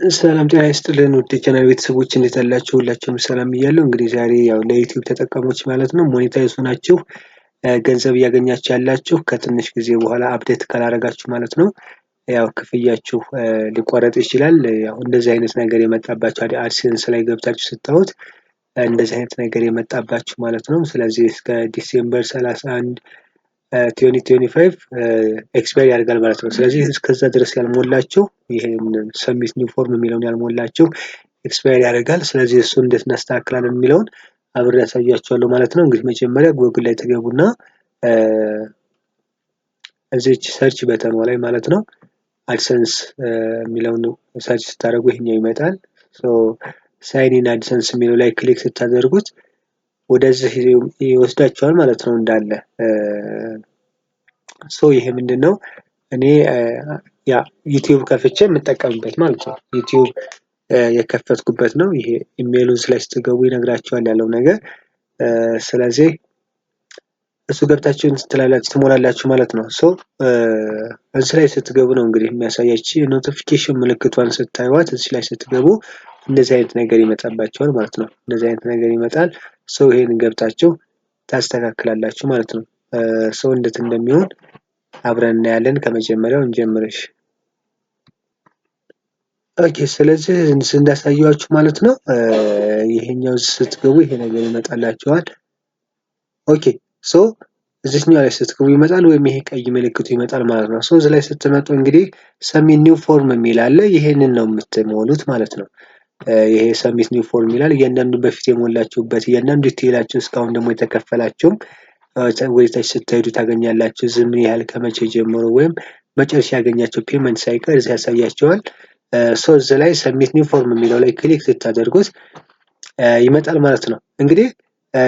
ሰላም ጤና ይስጥልን ውድ የቻናል ቤተሰቦች እንዴት አላችሁ? ሁላችሁም ሰላም ብያለሁ። እንግዲህ ዛሬ ያው ለዩቲዩብ ተጠቃሚዎች ማለት ነው ሞኔታይዝ ሆናችሁ ገንዘብ እያገኛችሁ ያላችሁ ከትንሽ ጊዜ በኋላ አፕዴት ካላረጋችሁ ማለት ነው ያው ክፍያችሁ ሊቋረጥ ይችላል። ያው እንደዚህ አይነት ነገር የመጣባችሁ አድሴንስ ላይ ገብታችሁ ስታዩት እንደዚህ አይነት ነገር የመጣባችሁ ማለት ነው። ስለዚህ እስከ ዲሴምበር 31 2025 ኤክስፓየር ያደርጋል ማለት ነው። ስለዚህ እስከዛ ድረስ ያልሞላችሁ ይሄን ሰሚት ኒው ፎርም የሚለውን ያልሞላችሁ ኤክስፓየር ያደርጋል። ስለዚህ እሱን እንዴት እናስተካክላለን የሚለውን አብሬ ያሳያችኋለሁ ማለት ነው። እንግዲህ መጀመሪያ ጉግል ላይ ትገቡና እዚች ሰርች በተኗ ላይ ማለት ነው አድሰንስ የሚለውን ሰርች ስታደርጉ ይሄኛው ይመጣል። ሳይን ኢን አድሰንስ የሚለው ላይ ክሊክ ስታደርጉት ወደዚህ ይወስዳቸዋል ማለት ነው እንዳለ። ይሄ ምንድነው እኔ ያ ዩቲዩብ ከፍቼ የምጠቀምበት ማለት ነው። ዩቲዩብ የከፈትኩበት ነው። ይሄ ኢሜሉን ላይ ስትገቡ ይነግራችኋል ያለው ነገር። ስለዚህ እሱ ገብታችሁ ትሞላላችሁ ማለት ነው። እዚህ ላይ ስትገቡ ነው እንግዲህ የሚያሳያችሁ ኖቲፊኬሽን ምልክቷን ስታዩት እዚህ ላይ ስትገቡ እንደዚህ አይነት ነገር ይመጣባችኋል ማለት ነው። እንደዚህ አይነት ነገር ይመጣል። ይሄን ገብታችሁ ታስተካክላላችሁ ማለት ነው። እንዴት እንደሚሆን አብረን እናያለን። ከመጀመሪያው እንጀምርሽ። ኦኬ ስለዚህ እንዳሳየዋችሁ ማለት ነው ይሄኛው ስትገቡ ይሄ ነገር ይመጣላችኋል። ኦኬ እዚህኛው ላይ ስትገቡ ይመጣል ወይም ይሄ ቀይ ምልክቱ ይመጣል ማለት ነው። እዚህ ላይ ስትመጡ እንግዲህ ሰሚት ኒው ፎርም የሚል አለ። ይሄንን ነው የምትሞሉት ማለት ነው። ይሄ ሰሚት ኒው ፎርም ይላል። እያንዳንዱ በፊት የሞላችሁበት እያንዳንዱ ዲቴይላችሁ እስካሁን ደግሞ የተከፈላችሁም ወደታች ስትሄዱ ታገኛላችሁ። ዝም ያህል ከመቼ ጀምሮ ወይም መጨረሻ ያገኛቸው ፔመንት ሳይቀር እዚህ ያሳያቸዋል። እዚህ ላይ ሰሚት ኒው ፎርም የሚለው ላይ ክሊክ ስታደርጉት ይመጣል ማለት ነው። እንግዲህ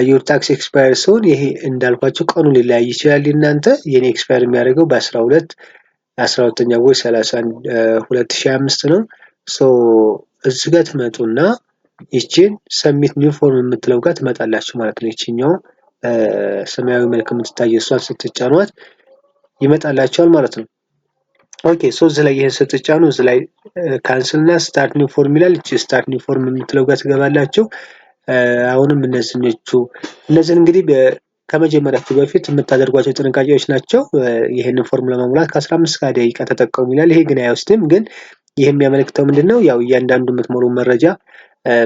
ዩር ታክስ ኤክስፓየር ሲሆን ይሄ እንዳልኳችሁ ቀኑ ሊለያይ ይችላል። እናንተ የኔ ኤክስፓየር የሚያደርገው በ12/12 ወር 31 2025 ነው። እዚህ ጋር ትመጡና ይቺን ሰሚት ኒው ፎርም የምትለው ጋር ትመጣላችሁ ማለት ነው። ይቺኛው ሰማያዊ መልክ የምትታየው እሷን ስትጫኗት ይመጣላችኋል ማለት ነው። ኦኬ እዚህ ላይ ይሄን ስትጫኑ እዚህ ላይ ካንስል እና ስታርት ኒው ፎርም ይላል። እቺ ስታርት ኒው ፎርም የምትለው ጋር ትገባላችሁ። አሁንም እነዚህን እንግዲህ ከመጀመሪያችሁ በፊት የምታደርጓቸው ጥንቃቄዎች ናቸው። ይሄንን ፎርም ለመሙላት ከ15 ደቂቃ ተጠቀሙ ይላል። ይሄ ግን አይወስድም። ግን ይሄ የሚያመለክተው ምንድነው ያው እያንዳንዱ የምትሞሉ መረጃ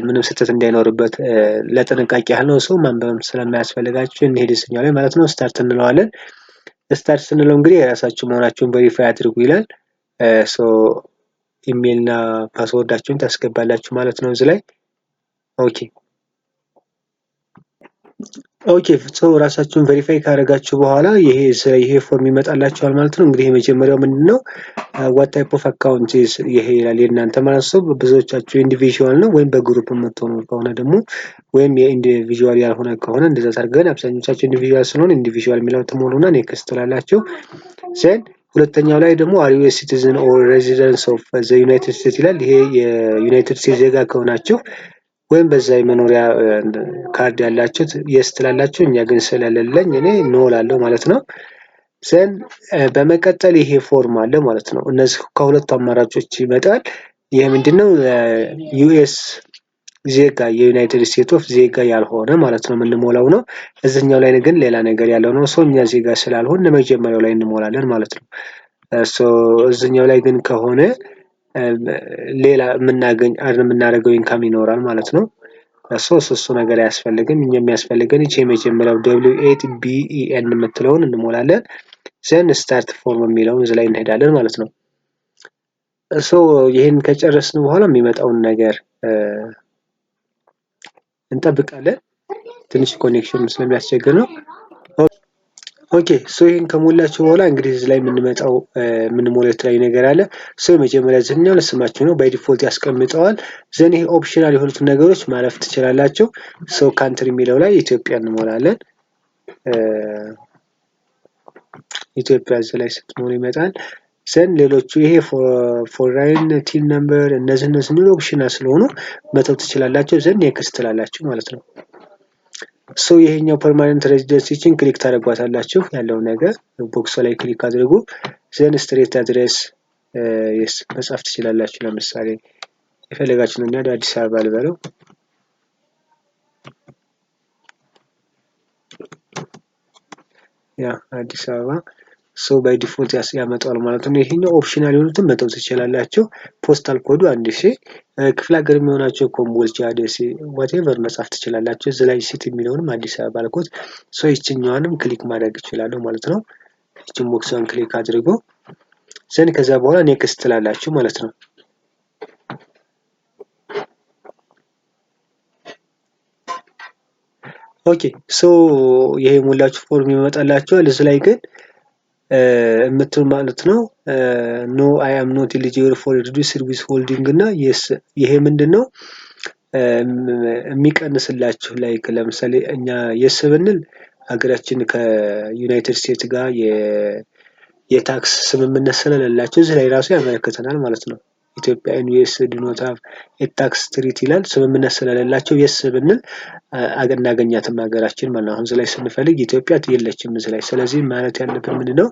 ምንም ስህተት እንዳይኖርበት ለጥንቃቄ ያህል ነው። ማንበብም ስለማያስፈልጋችሁ እንሄድ እዚህኛው ላይ ማለት ነው። ስታርት እንለዋለን። ስታርት ስንለው እንግዲህ የራሳችሁ መሆናችሁን ቬሪፋይ አድርጉ ይላል። ኢሜል እና ፓስወርዳችሁን ታስገባላችሁ ማለት ነው እዚህ ላይ። ኦኬ ራሳችሁን ቬሪፋይ ካደረጋችሁ በኋላ ይሄ ፎርም ይመጣላችኋል ማለት ነው። እንግዲህ የመጀመሪያው ምንድነው what type of account is ይሄ ይላል የእናንተ ማለት ነው። ብዙዎቻችሁ ኢንዲቪዥዋል ነው ወይም በግሩፕ የምትሆኑ ከሆነ ደግሞ ወይም የኢንዲቪዥዋል ያልሆነ ከሆነ እንደዛ አድርገን አብዛኞቻችሁ ኢንዲቪዥዋል ስለሆነ ኢንዲቪዥዋል የሚለውን ትሞሉና ኔክስት ትላላችሁ። ሁለተኛው ላይ ደግሞ are you a citizen or resident of the United States ይላል። ይሄ የዩናይትድ ስቴትስ ዜጋ ከሆናችሁ ወይም በዛ የመኖሪያ ካርድ ያላችሁት የስ ትላላችሁ። እኛ ግን ስለሌለኝ እኔ ኖ እላለሁ ማለት ነው። በመቀጠል ይሄ ፎርም አለ ማለት ነው። እነዚህ ከሁለቱ አማራጮች ይመጣል። ይሄ ምንድነው ዩኤስ ዜጋ የዩናይትድ ስቴትስ ኦፍ ዜጋ ያልሆነ ማለት ነው የምንሞላው ነው። እዚህኛው ላይ ግን ሌላ ነገር ያለው ነው። እኛ ዜጋ ስላልሆን መጀመሪያው ላይ እንሞላለን ማለት ነው። እዚህኛው ላይ ግን ከሆነ ሌላ የምናደርገው ኢንካም ይኖራል ማለት ነው። እሱ ነገር አያስፈልግም። እኛ የሚያስፈልገን ይሄ የመጀመሪያው W8BEN የምትለውን እንሞላለን። ስታርት ፎርም የሚለውን እዚህ ላይ እንሄዳለን ማለት ነው። ይሄን ከጨረስን በኋላ የሚመጣውን ነገር እንጠብቃለን። ትንሽ ኮኔክሽን ስለሚያስቸግር ነው። ኦኬ ይሄን ከሞላችሁ በኋላ እንግዲህ እዚህ ላይ የምንሞላው የተለያዩ ነገር አለ። የመጀመሪያ ዝኛው ለስማችሁ ነው ባይ ዲፎልት ያስቀምጠዋል። ይሄ ኦፕሽናል የሆኑትን ነገሮች ማለፍ ትችላላችሁ። ካንትሪ የሚለው ላይ ኢትዮጵያ እንሞላለን። ኢትዮጵያ እዚህ ላይ ስትሞሉ ይመጣል። ሌሎቹ ይሄ ፎሬን ቲን ነምበር እነዚህ ኦፕሽናል ስለሆኑ መተው ትችላላችሁ። ኔክስት ትላላችሁ ማለት ነው። ይሄኛው ፐርማነንት ሬዚደንሲችን ክሊክ ታደርጓታላችሁ። ያለው ነገር ቦክስ ላይ ክሊክ አድርጉ። ስትሬት አድሬስ መጻፍ ትችላላችሁ። ለምሳሌ የፈለጋችሁትን እንደ አዲስ አበባ ልበለው። ያ አዲስ አበባ ሶ ባይ ዲፎልት ያመጣዋል ማለት ነው። ይሄኛው ኦፕሽናል የሆኑትን መተው ትችላላችሁ። ፖስታል ኮዱ 1000 ክፍለ ሀገር የሚሆናቸው ኮምቦልቻ፣ ደሴ ዋቴቨር መጻፍ ትችላላችሁ። እዚህ ላይ ሲቲ የሚለውንም አዲስ አበባ አልኩት። ሶ ይችኛዋንም ክሊክ ማድረግ እችላለሁ ማለት ነው። ይችን ቦክሷን ክሊክ አድርጎ ዘንድ ከዛ በኋላ ኔክስት ትላላችሁ ማለት ነው። ኦኬ ሶ ይሄ ሞላችሁ ፎርም ይመጣላችኋል። እዚህ ላይ ግን የምትሉ ማለት ነው ኖ አይ አም ኖት ኤሊጂብል ፎር ሪዱስድ ዊዝ ሆልዲንግ እና የስ ይሄ ምንድነው የሚቀንስላችሁ ላይክ ለምሳሌ እኛ የስ ብንል ሀገራችን ከዩናይትድ ስቴትስ ጋር የታክስ ስምምነት ስለሌላቸው እዚህ ላይ ራሱ ያመለክተናል ማለት ነው። ኢትዮጵያ ኤንድ ዩኤስ ዱ ኖት ሃቭ ኤ ታክስ ትሪቲ ይላል። ስምምነት ስለሌላቸው የስ ብንል እናገኛትም ሀገራችን ማለት ነው። አሁን እዚህ ላይ ስንፈልግ ኢትዮጵያ የለችም እዚህ ላይ። ስለዚህ ማለት ያለብን ምንድነው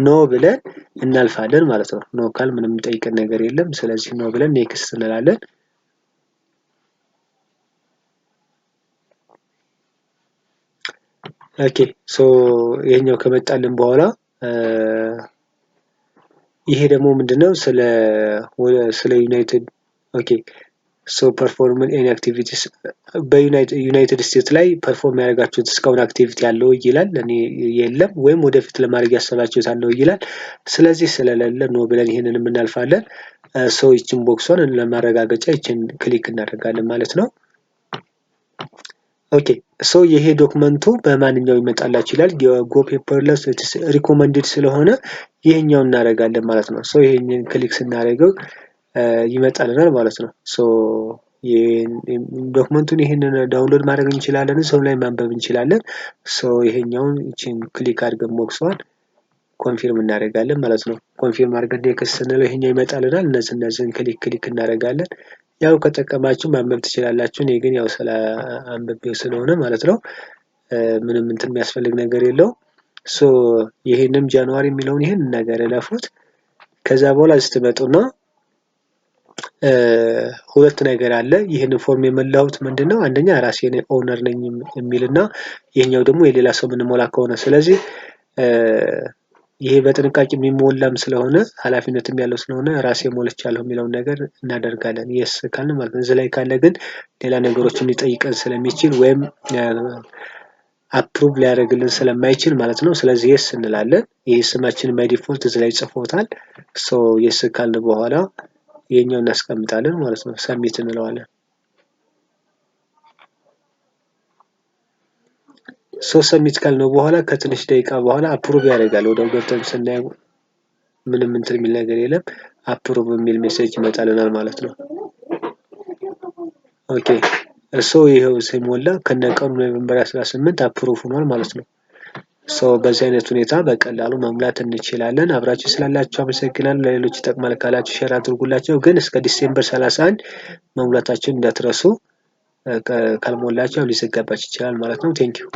ኖ ብለን እናልፋለን ማለት ነው። ኖ ካል ምንም የሚጠይቀን ነገር የለም። ስለዚህ ኖ ብለን ኔክስት እንላለን። ኦኬ ሶ ይሄኛው ከመጣልን በኋላ ይሄ ደግሞ ምንድነው ስለ ዩናይትድ ኦኬ ሶ ፐርፎርም ኤኒ አክቲቪቲስ በዩናይትድ ስቴትስ ላይ ፐርፎርም ያደርጋችሁት እስካሁን አክቲቪቲ ያለው ይላል። እኔ የለም ወይም ወደፊት ለማድረግ ያሰባችሁት አለው ይላል። ስለዚህ ስለሌለ ነው ብለን ይሄንን እናልፋለን። ሶ ይችን ቦክሷን ለማረጋገጫ ይችን ክሊክ እናደርጋለን ማለት ነው። ኦኬ ሶ ይሄ ዶክመንቱ በማንኛው ይመጣላችሁ ይላል። የጎ ፔፐርለስ ሪኮመንድድ ስለሆነ ይሄኛው እናደርጋለን ማለት ነው። ሶ ይሄንን ክሊክ ስናደርገው ይመጣልናል ማለት ነው። ሶ ዶክመንቱን ይሄንን ዳውንሎድ ማድረግ እንችላለን፣ ሰው ላይ ማንበብ እንችላለን። ሶ ይሄኛውን እቺን ክሊክ አድርገን ቦክሷን ኮንፊርም እናደርጋለን ማለት ነው። ኮንፊርም አድርገን ኔክስት ስንለው ይሄኛው ይመጣልናል። እነዚህን ክሊክ እናደርጋለን። ያው ከጠቀማችሁ ማንበብ ትችላላችሁ። እኔ ግን ያው ስለ አንብቤው ስለሆነ ማለት ነው ምንም እንትን የሚያስፈልግ ነገር የለው። ሶ ይሄንም ጃንዋሪ የሚለውን ይሄን ነገር እለፉት። ከዛ በኋላ ስትመጡና ሁለት ነገር አለ። ይሄንን ፎርም የመላሁት ምንድነው አንደኛ ራሴ ኦነር ነኝ የሚልና ይሄኛው ደግሞ የሌላ ሰው ምንሞላ ከሆነ ስለዚህ ይሄ በጥንቃቄ የሚሞላም ስለሆነ ኃላፊነትም ያለው ስለሆነ ራሴ ሞልቻለሁ የሚለውን ነገር እናደርጋለን። የስ ካልን ማለት ነው። እዚህ ላይ ካለ ግን ሌላ ነገሮችን ሊጠይቀን ስለሚችል ወይም አፕሩቭ ሊያደርግልን ስለማይችል ማለት ነው። ስለዚህ የስ እንላለን። ይሄ ስማችን ባይ ዲፎልት እዚህ ላይ ጽፎታል። ሶ የስ ካልን በኋላ ይሄኛው እናስቀምጣለን ማለት ነው። ሰሚት እንለዋለን። ሶ ሰሚት ካልነው በኋላ ከትንሽ ደቂቃ በኋላ አፕሩቭ ያደርጋል። ወደው ገብተን ስናየው ምንም እንትን የሚል ነገር የለም። አፕሩቭ የሚል ሜሴጅ ይመጣልናል ማለት ነው። ኦኬ ሶ ይሄው ሲሞላ ከነቀኑ ኖቬምበር 18 አፕሩቭ ሆኗል ማለት ነው። ሶ በዚህ አይነት ሁኔታ በቀላሉ መሙላት እንችላለን። አብራችሁ ስላላችሁ አመሰግናለሁ። ለሌሎች ይጠቅማል ካላችሁ ሼር አድርጉላቸው። ግን እስከ ዲሴምበር 31 መሙላታችሁን እንዳትረሱ። ካልሞላችሁ ሊዘጋባችሁ ይችላል ማለት ነው። ቴንኪው